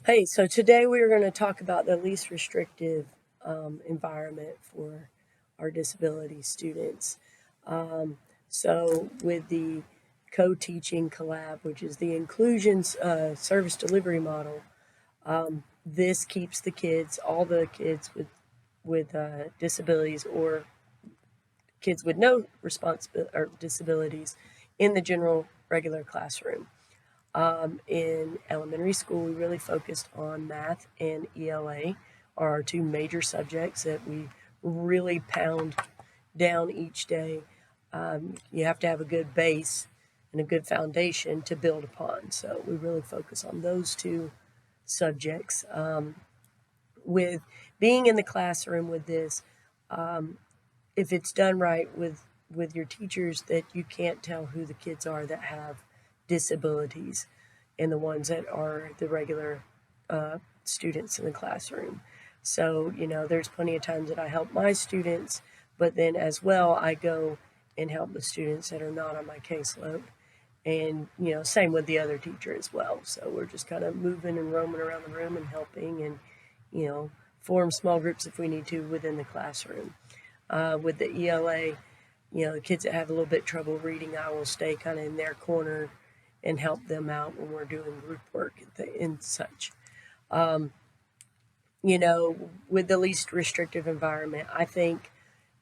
Hey, so today we are going to talk about the least restrictive environment for our disability students. Um, with the co-teaching collab, which is the inclusion service delivery model, this keeps the kids, all the kids with disabilities or kids with no responsibility or disabilities, in the general regular classroom. In elementary school, we really focused on math and ELA, are our two major subjects that we really pound down each day. You have to have a good base and a good foundation to build upon. So we really focus on those two subjects. With being in the classroom with this, um, if it's done right with your teachers, that you can't tell who the kids are that have disabilities and the ones that are the regular students in the classroom. So, there's plenty of times that I help my students, but then as well, I go and help the students that are not on my caseload. And, same with the other teacher as well. So we're just kind of moving and roaming around the room and helping and, form small groups if we need to within the classroom. With the ELA, the kids that have a little bit trouble reading, I will stay kind of in their corner and help them out when we're doing group work and such. Um, with the least restrictive environment, I think,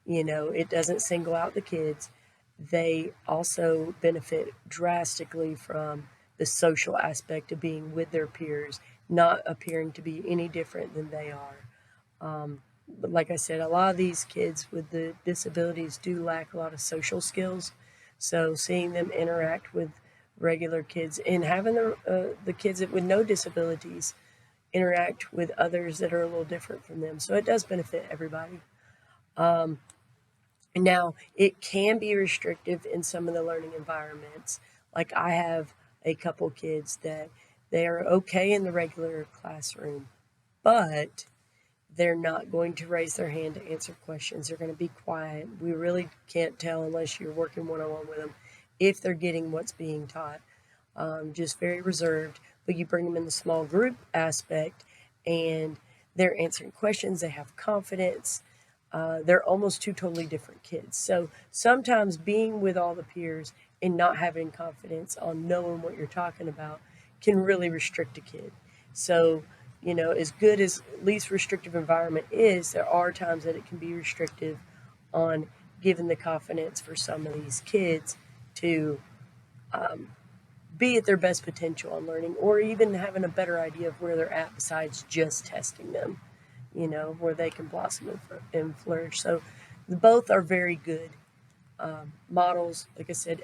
it doesn't single out the kids. They also benefit drastically from the social aspect of being with their peers, not appearing to be any different than they are. But like I said, a lot of these kids with the disabilities do lack a lot of social skills. So seeing them interact with regular kids and having the kids with no disabilities interact with others that are a little different from them. So it does benefit everybody. Um, Now, it can be restrictive in some of the learning environments. Like I have a couple kids that they are okay in the regular classroom, but they're not going to raise their hand to answer questions. They're going to be quiet. We really can't tell unless you're working one-on-one with them if they're getting what's being taught. Just very reserved. But you bring them in the small group aspect and they're answering questions. They have confidence. They're almost two totally different kids. So sometimes being with all the peers and not having confidence on knowing what you're talking about can really restrict a kid. So, as good as least restrictive environment is, there are times that it can be restrictive on giving the confidence for some of these kids to be at their best potential on learning, or even having a better idea of where they're at besides just testing them, where they can blossom and flourish. So both are very good models. Like I said,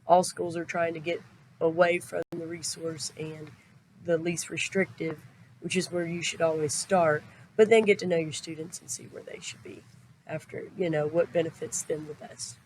all schools are trying to get away from the resource and the least restrictive, which is where you should always start, but then get to know your students and see where they should be after, what benefits them the best.